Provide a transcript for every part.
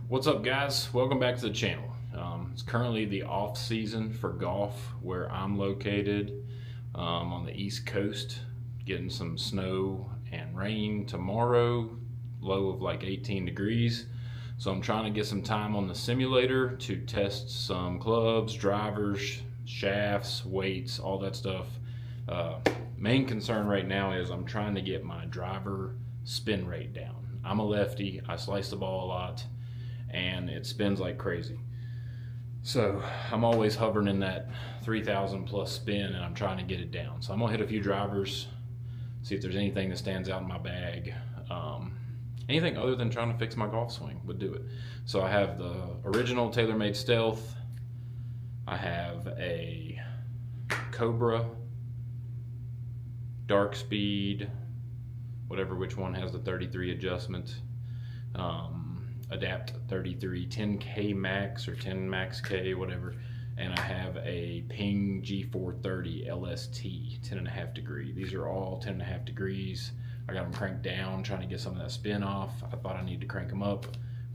What's up, guys? Welcome back to the channel. It's currently the off season for golf where I'm located on the East Coast, getting some snow and rain tomorrow, low of like 18 degrees. So I'm trying to get some time on the simulator to test some clubs, drivers, shafts, weights, all that stuff. Main concern right now is I'm trying to get my driver spin rate down. I'm a lefty, I slice the ball a lot, and it spins like crazy. So I'm always hovering in that 3,000 plus spin, and I'm trying to get it down. So I'm gonna hit a few drivers, see if there's anything that stands out in my bag. Anything other than trying to fix my golf swing would do it. So I have the original TaylorMade Stealth. I have a Cobra, Dark Speed, whatever which one has the 33 adjustment. Adapt 33 10K Max or 10 Max K, whatever. And I have a Ping G430 LST, 10.5 degree. These are all 10.5 degrees. I got them cranked down, trying to get some of that spin off. I thought I needed to crank them up.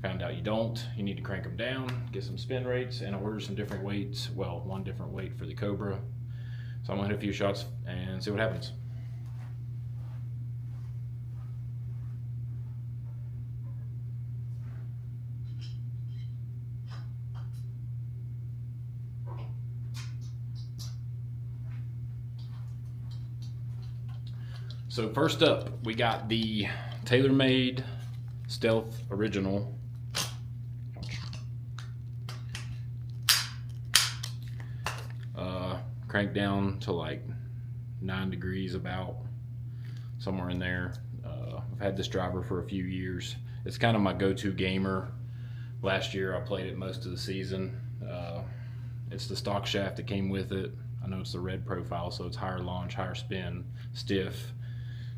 Found out you don't. You need to crank them down, get some spin rates, and I ordered some different weights. Well, one different weight for the Cobra. So I'm gonna hit a few shots and see what happens. So first up, we got the TaylorMade Stealth Original. Cranked down to like 9 degrees, about somewhere in there. I've had this driver for a few years. It's kind of my go-to gamer. Last year I played it most of the season. It's the stock shaft that came with it. I know it's the red profile, so it's higher launch, higher spin, stiff,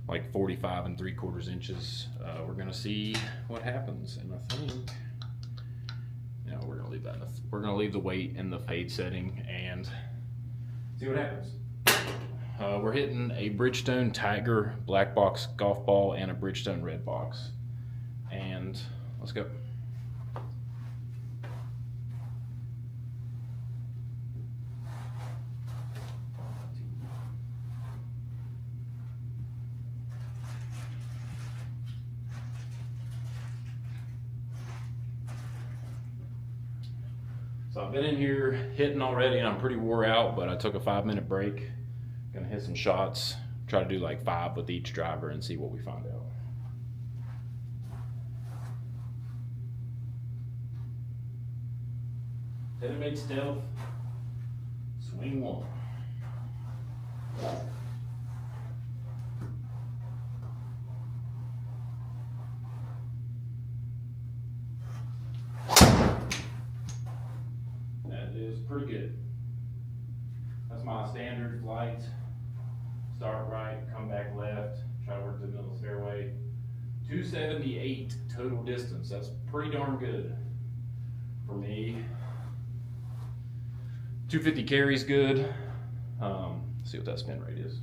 like 45 3/4 inches. We're gonna see what happens, and I think, yeah, we're gonna leave that. We're gonna leave the weight in the fade setting and see what happens. We're hitting a Bridgestone Tiger black box golf ball and a Bridgestone red box, and let's go. So I've been in here hitting already and I'm pretty wore out, but I took a 5-minute break. Gonna hit some shots, try to do like 5 with each driver and see what we find out. TaylorMade Stealth, swing 1. Pretty good. That's my standard flight. Start right, come back left, try to work the middle of the fairway. 278 total distance. That's pretty darn good for me. 250 carry's good. Let's see what that spin rate is.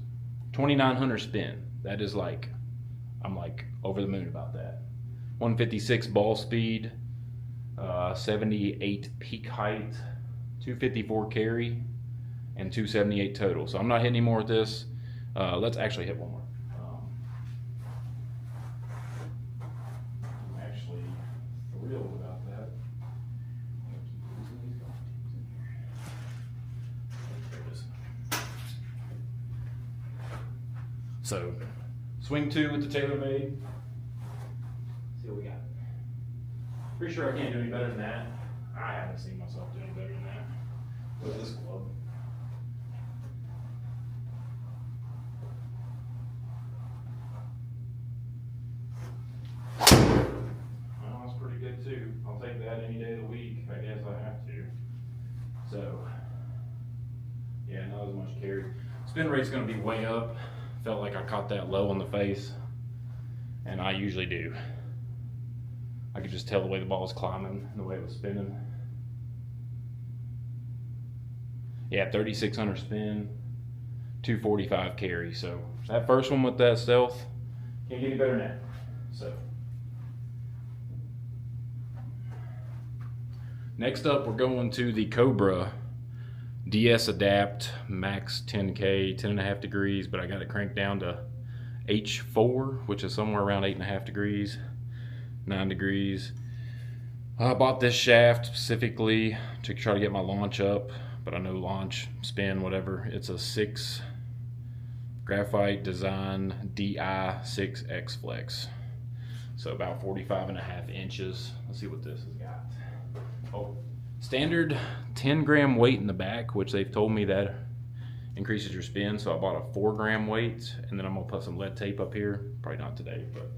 2,900 spin. That is like, I'm like over the moon about that. 156 ball speed, 78 peak height, 254 carry, and 278 total. So I'm not hitting any more with this. Let's actually hit one more. I'm actually thrilled about that. So, swing 2 with the TaylorMade. See what we got. Pretty sure I can't do any better than that. I haven't seen myself do any better than that with this club. Well, that's pretty good too. I'll take that any day of the week. I guess I have to. So, yeah, not as much carry. Spin rate's gonna be way up. Felt like I caught that low on the face, and I usually do. I could just tell the way the ball was climbing and the way it was spinning. Yeah, 3,600 spin, 245 carry. So that first one with that Stealth, can't get any better than that. So Next up, we're going to the Cobra DS Adapt Max 10K, 10.5 degrees, but I got it cranked down to H4, which is somewhere around 8.5 degrees, 9 degrees. I bought this shaft specifically to try to get my launch up, but I know launch, spin, whatever. It's a 6 Graphite Design DI6X Flex. So about 45.5 inches. Let's see what this has got. Oh, standard 10 gram weight in the back, which they've told me that increases your spin. So I bought a 4 gram weight, and then I'm gonna put some lead tape up here. Probably not today, but.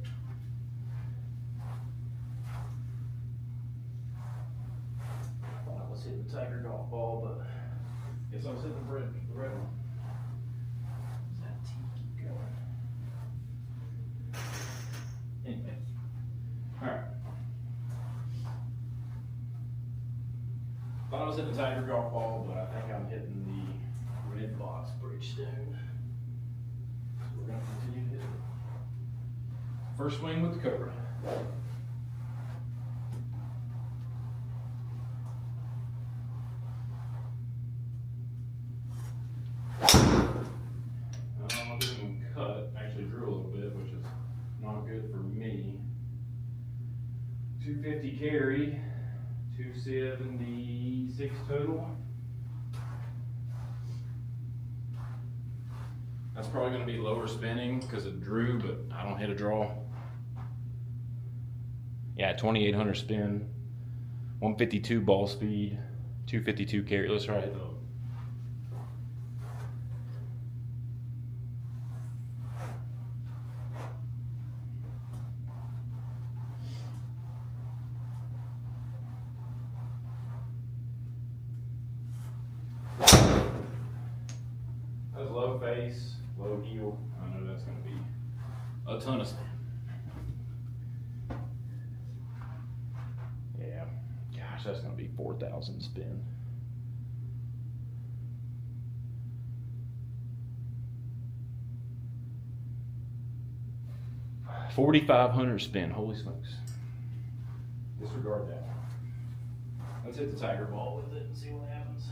Thought I was hitting the Tiger golf ball, but guess I was hitting the red one. That keep going. Anyway, all right. Thought I was hitting the Tiger golf ball, but I think I'm hitting the red box Bridgestone. So we're gonna continue to hit it. First swing with the Cobra. Didn't cut, actually drew a little bit, which is not good for me. 250 carry, 276 total. That's probably going to be lower spinning because it drew, but I don't hit a draw. Yeah, 2800 spin, 152 ball speed, 252 carry. Let's try it though. That's low face, low heel. I know that's going to be a ton of spin. Yeah, gosh, that's going to be 4,000 spin. $4,500 spin. Holy smokes! Disregard that. Let's hit the Tiger ball with it and see what happens.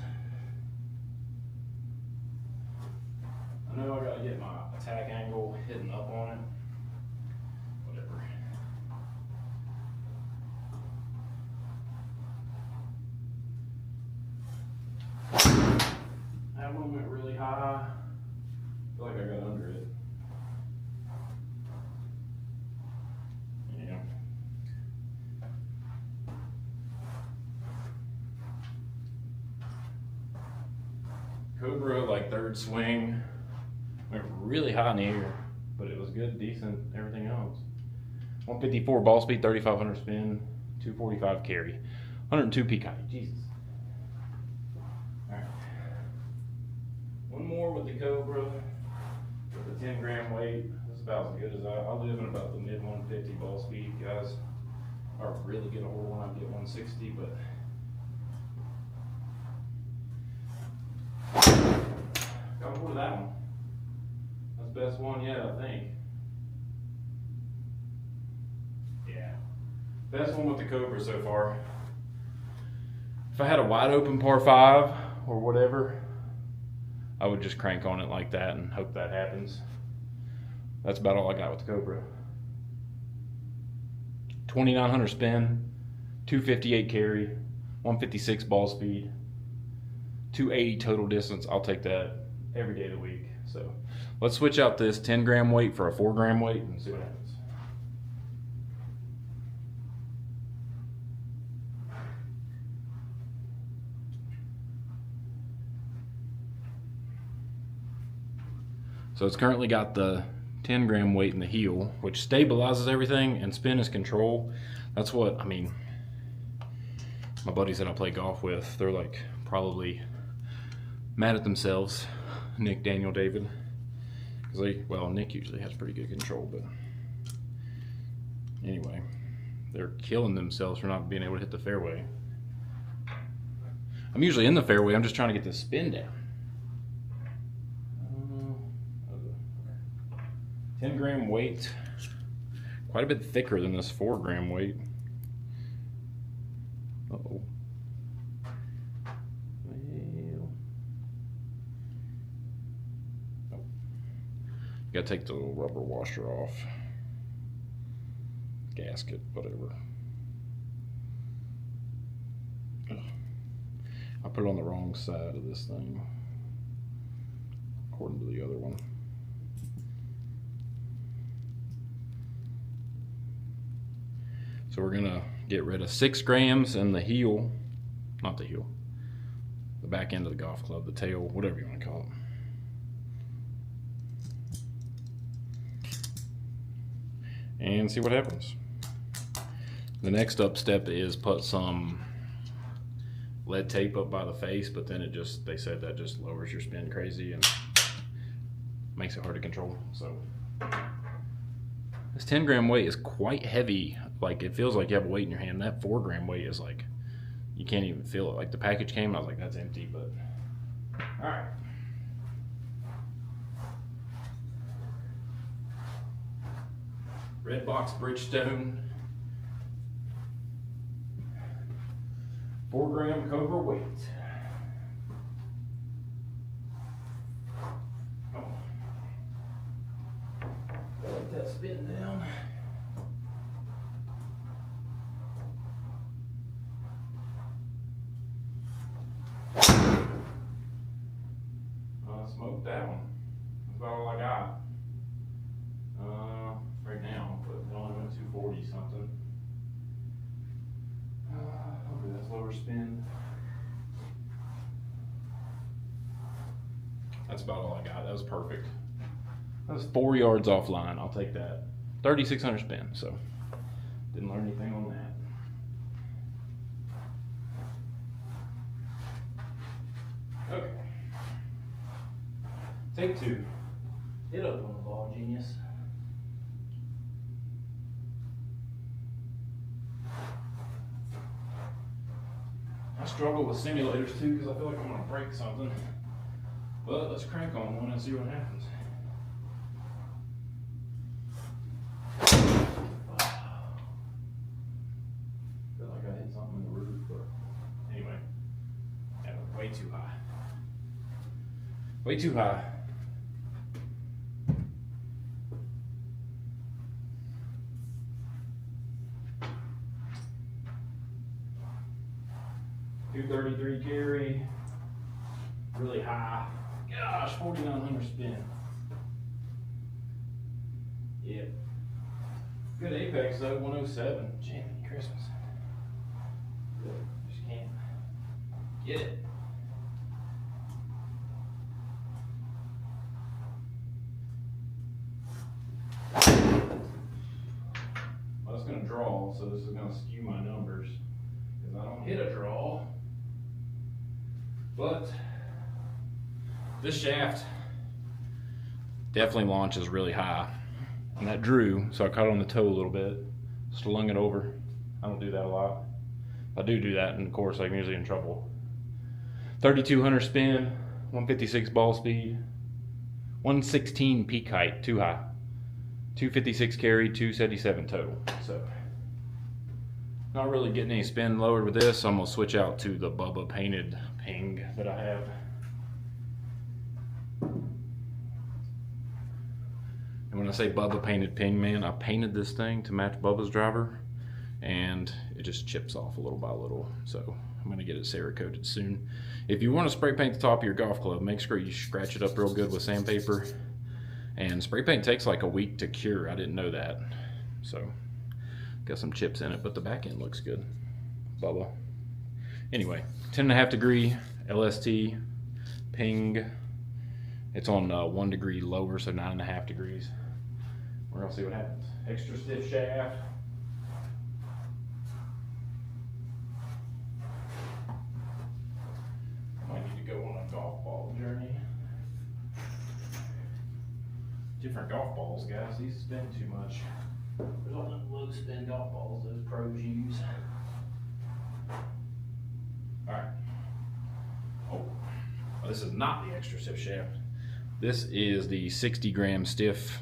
I know I gotta get my attack angle hitting up on it. Whatever. That one went really high. I feel like I got under it. Yeah. Cobra, like third swing. Went really high in the air, but it was good, decent, everything else. 154 ball speed, 3,500 spin, 245 carry, 102 PKI. Jesus. All right. One more with the Cobra, with the 10 gram weight. That's about as good as I live in about the mid 150 ball speed, guys. I really get a hold when I get 160, but. Got a hold of that one. Best one yet, I think. Yeah. Best one with the Cobra so far. If I had a wide open par 5 or whatever, I would just crank on it like that and hope that happens. That's about all I got with the Cobra. 2,900 spin, 258 carry, 156 ball speed, 280 total distance. I'll take that every day of the week. So let's switch out this 10 gram weight for a 4 gram weight and see what happens. So it's currently got the 10 gram weight in the heel, which stabilizes everything, and spin is control. That's what, I mean, my buddies that I play golf with, they're like probably mad at themselves, Nick, Daniel, David. Well, Nick usually has pretty good control, but anyway, they're killing themselves for not being able to hit the fairway. I'm usually in the fairway, I'm just trying to get the spin down. 10 gram weight, quite a bit thicker than this 4 gram weight. Uh-oh. Gotta take the little rubber washer off. Gasket, whatever. I put it on the wrong side of this thing, according to the other one. So we're gonna get rid of 6 grams and the heel, not the heel, the back end of the golf club, the tail, whatever you want to call it. And see what happens. The next up step is put some lead tape up by the face, but then they said that just lowers your spin crazy and makes it hard to control. So this 10 gram weight is quite heavy. Like, it feels like you have a weight in your hand. That 4 gram weight is like, you can't even feel it. Like, the package came, I was like, that's empty, but all right. Redbox Bridgestone 4 gram Cobra weight. Oh. Let that spin down. Smoked that one. That's about all I got. Right now, but it only went 240 something. Okay, that's lower spin. That's about all I got. That was perfect. That was 4 yards offline. I'll take that. 3,600 spin, so didn't learn anything on that. Okay. Take 2. Hit up on the ball, genius. I struggle with simulators too because I feel like I'm gonna break something. But let's crank on one and see what happens. Feel like I hit something in the roof, but anyway, that was way too high. Way too high. .233 carry, really high. Gosh, 4,900 spin. Yeah. Good apex though, 107. Jiminy Christmas. Good. Just can't get it. Well, it's gonna draw, so this is gonna skew my numbers because I don't hit a draw. But this shaft definitely launches really high, and that drew, so I caught it on the toe a little bit, slung it over. I don't do that a lot. If I do that, and of course I'm usually in trouble. 3,200 spin, 156 ball speed, 116 peak height, too high, 256 carry, 277 total. So not really getting any spin lowered with this. So I'm gonna switch out to the Bubba painted Ping that I have. And when I say Bubba painted Ping, man, I painted this thing to match Bubba's driver, and it just chips off a little by little. So I'm gonna get it Cerakoted soon. If you want to spray paint the top of your golf club, make sure you scratch it up real good with sandpaper. And spray paint takes like a week to cure. I didn't know that. So got some chips in it, but the back end looks good. Bubba. Anyway, 10.5 degree LST Ping. It's on 1 degree lower, so 9.5 degrees. We're gonna see what happens. Extra stiff shaft. Might need to go on a golf ball journey. Different golf balls, guys. These spin too much. There's all them low spin golf balls those pros use. Alright. Oh, this is not the extra stiff shaft. This is the 60 gram stiff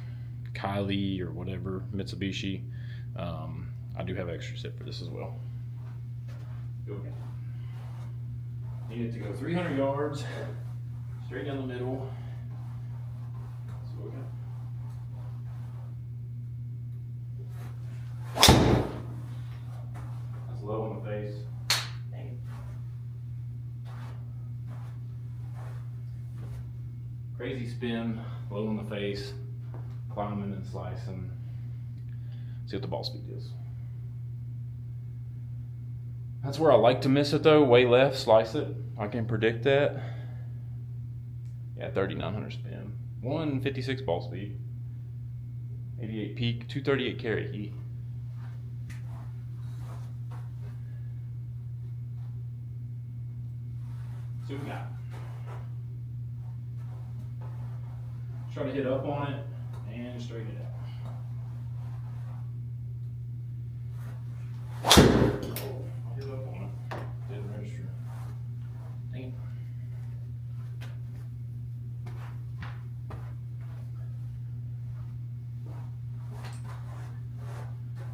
Kylie or whatever, Mitsubishi. I do have extra stiff for this as well. Okay. Need it to go 300 yards, straight down the middle. That's what we got. Crazy spin, low in the face, climbing and slicing. See what the ball speed is. That's where I like to miss it though, way left, slice it. I can predict that. Yeah, 3,900 spin. 156 ball speed. 88 peak, 238 carry heat. See what we got. Try to hit up on it and straighten it out. I hit up on it. Didn't register. Dang it.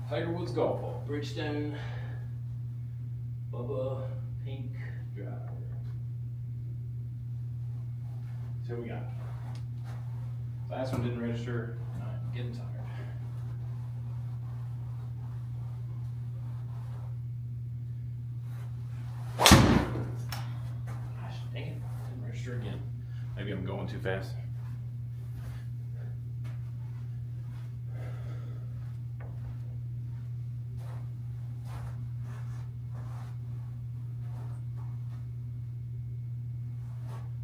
Tiger Woods golf ball, Bridgestone, Bubba Pink driver. See what we got. Last one didn't register, and I'm getting tired. Gosh, dang it, didn't register again. Maybe I'm going too fast.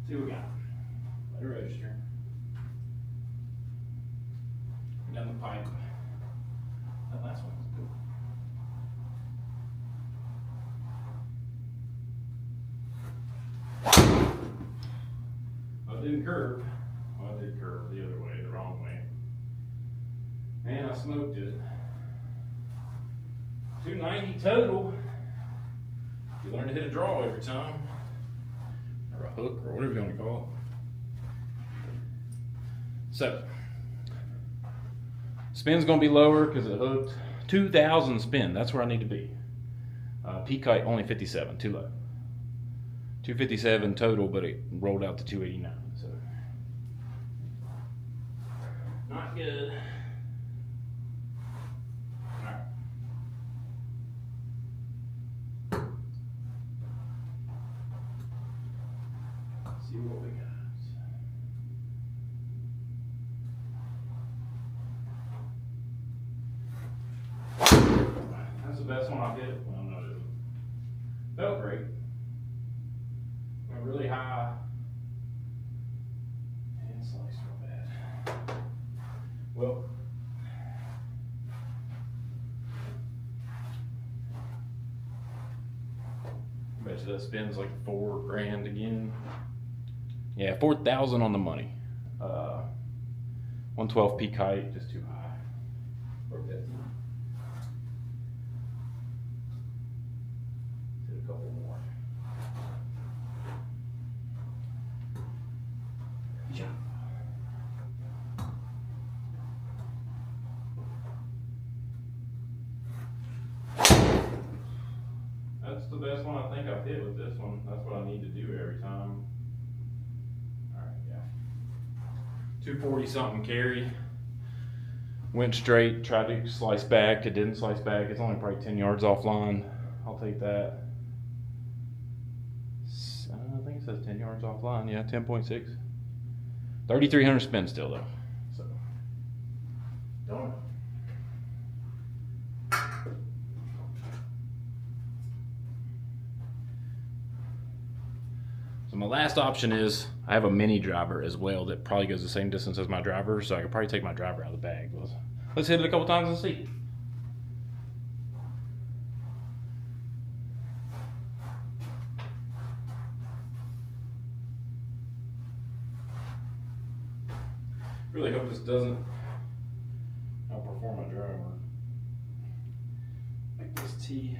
See what we got. Let it register. Down the pipe. That last one was good. Well, it didn't curve. Well, it did curve the other way, the wrong way. Man, I smoked it. 290 total. You learn to hit a draw every time. Or a hook, or whatever you want to call it. So, spin's gonna be lower because it hooked. 2,000 spin, that's where I need to be. Peak height only 57, too low. 257 total, but it rolled out to 289, so. Not good. All right. Let's see what we got. That's the best one I've hit. Well, no, it felt great. Went really high and sliced real bad. Well, I bet you that spins like $4,000 again. Yeah, 4,000 on the money. 112 peak height, just too high. Broke that. Hit a couple more. Yeah. That's the best one I think I've hit with this one. That's what I need to do every time. Alright, yeah. 240 something carry. Went straight, tried to slice back. It didn't slice back. It's only probably 10 yards offline. I'll take that. I think it says 10 yards offline. Yeah, 10.6. 3,300 spin still though. So, don't know. So my last option is I have a mini driver as well that probably goes the same distance as my driver, so I could probably take my driver out of the bag. Let's hit it a couple times and see. Really hope this doesn't outperform my driver. Like this tee.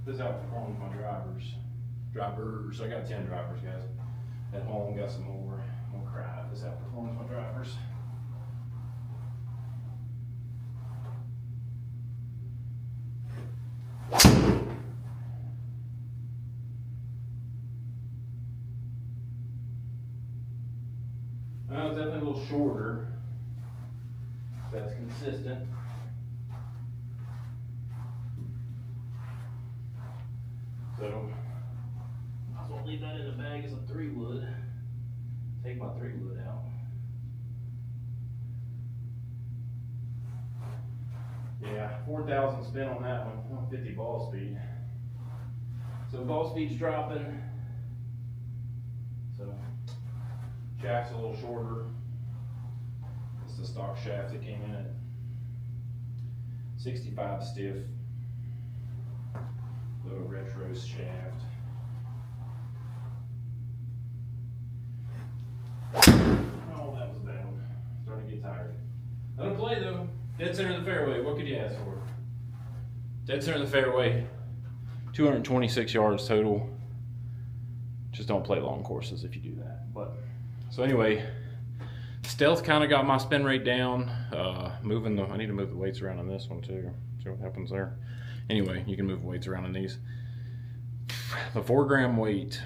This outperforms my drivers. I got 10 drivers, guys. At home, got some more. I'm gonna cry if this outperforms my drivers. Well, it's definitely a little shorter. That's consistent. So I was gonna leave that in the bag as a 3-wood. Take my 3-wood out. Yeah, 4,000 spin on that one, 150 ball speed. So ball speed's dropping. So shaft's a little shorter. It's the stock shaft that came in at 65 stiff. Little retro shaft. Oh, that was down. Starting to get tired. Let him play though. Dead center of the fairway. What could you ask for? Dead center of the fairway. 226 yards total. Just don't play long courses if you do that. But so anyway, Stealth kind of got my spin rate down. I need to move the weights around on this one too. See what happens there. Anyway, you can move weights around on these. The 4-gram weight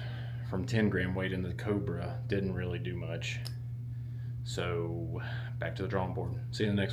from 10-gram weight in the Cobra didn't really do much. So back to the drawing board. See you in the next one.